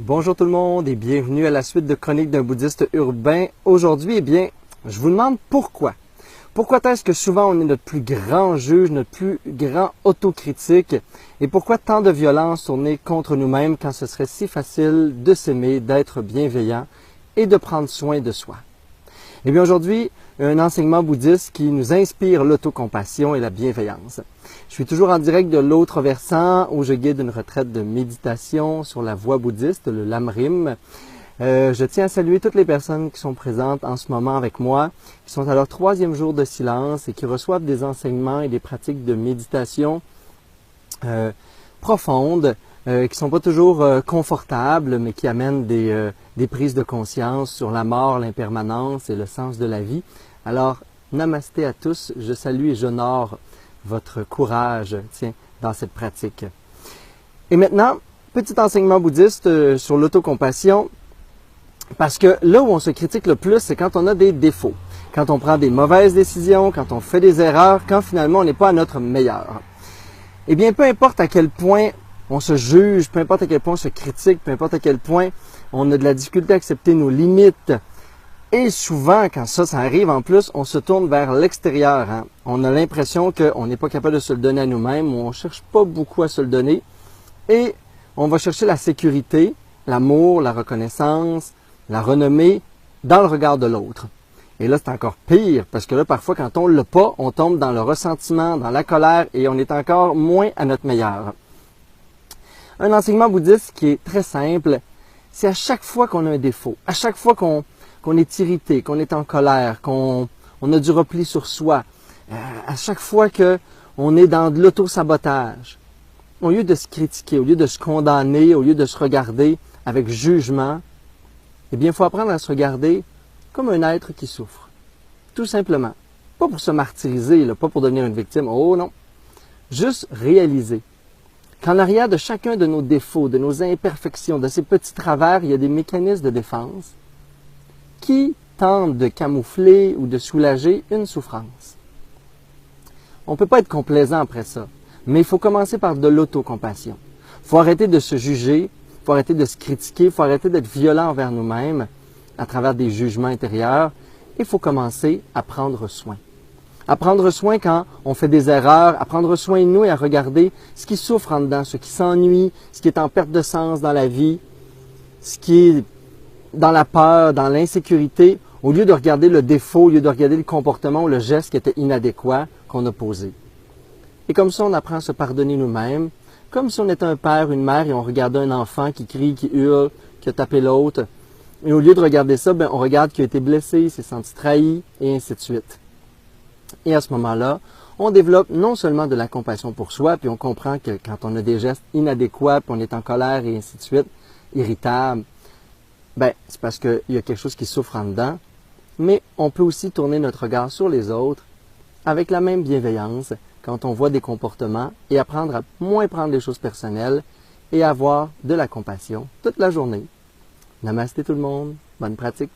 Bonjour tout le monde et bienvenue à la suite de Chroniques d'un bouddhiste urbain. Aujourd'hui, je vous demande pourquoi. Pourquoi est-ce que souvent on est notre plus grand juge, notre plus grand autocritique et pourquoi tant de violence tournée contre nous-mêmes quand ce serait si facile de s'aimer, d'être bienveillant et de prendre soin de soi? Eh bien aujourd'hui, un enseignement bouddhiste qui nous inspire l'autocompassion et la bienveillance. Je suis toujours en direct de l'autre versant où je guide une retraite de méditation sur la voie bouddhiste, le Lamrim. Je tiens à saluer toutes les personnes qui sont présentes en ce moment avec moi, qui sont à leur 3e jour de silence et qui reçoivent des enseignements et des pratiques de méditation profondes, qui ne sont pas toujours confortables, mais qui amènent des prises de conscience sur la mort, l'impermanence et le sens de la vie. Alors, namasté à tous, je salue et j'honore votre courage dans cette pratique. Et maintenant, petit enseignement bouddhiste sur l'autocompassion, parce que là où on se critique le plus, c'est quand on a des défauts, quand on prend des mauvaises décisions, quand on fait des erreurs, quand finalement on n'est pas à notre meilleur. Eh bien, peu importe à quel point on se juge, peu importe à quel point on se critique, peu importe à quel point on a de la difficulté à accepter nos limites, et souvent, quand ça arrive, en plus, on se tourne vers l'extérieur. On a l'impression qu'on n'est pas capable de se le donner à nous-mêmes, ou on ne cherche pas beaucoup à se le donner, et on va chercher la sécurité, l'amour, la reconnaissance, la renommée dans le regard de l'autre. Et là, c'est encore pire, parce que là, parfois, quand on ne l'a pas, on tombe dans le ressentiment, dans la colère, et on est encore moins à notre meilleur. Un enseignement bouddhiste qui est très simple, c'est à chaque fois qu'on a un défaut, à chaque fois qu'on est irrité, qu'on est en colère, qu'on a du repli sur soi, à chaque fois qu'on est dans de l'auto-sabotage, au lieu de se critiquer, au lieu de se condamner, au lieu de se regarder avec jugement, eh bien, il faut apprendre à se regarder comme un être qui souffre. Tout simplement. Pas pour se martyriser, pas pour devenir une victime. Oh non. Juste réaliser qu'en arrière de chacun de nos défauts, de nos imperfections, de ces petits travers, il y a des mécanismes de défense qui tentent de camoufler ou de soulager une souffrance. On ne peut pas être complaisant après ça, mais il faut commencer par de l'autocompassion. Il faut arrêter de se juger, il faut arrêter de se critiquer, il faut arrêter d'être violent envers nous-mêmes à travers des jugements intérieurs. Il faut commencer à prendre soin. À prendre soin quand on fait des erreurs, à prendre soin de nous et à regarder ce qui souffre en dedans, ce qui s'ennuie, ce qui est en perte de sens dans la vie, ce qui est dans la peur, dans l'insécurité, au lieu de regarder le défaut, au lieu de regarder le comportement ou le geste qui était inadéquat qu'on a posé. Et comme ça, on apprend à se pardonner nous-mêmes, comme si on était un père, une mère et on regardait un enfant qui crie, qui hurle, qui a tapé l'autre. Et au lieu de regarder ça, on regarde qu'il a été blessé, il s'est senti trahi, et ainsi de suite. Et à ce moment-là, on développe non seulement de la compassion pour soi, puis on comprend que quand on a des gestes inadéquats, puis on est en colère et ainsi de suite, irritable, c'est parce qu'il y a quelque chose qui souffre en dedans, mais on peut aussi tourner notre regard sur les autres avec la même bienveillance quand on voit des comportements et apprendre à moins prendre les choses personnelles et avoir de la compassion toute la journée. Namasté tout le monde, bonne pratique.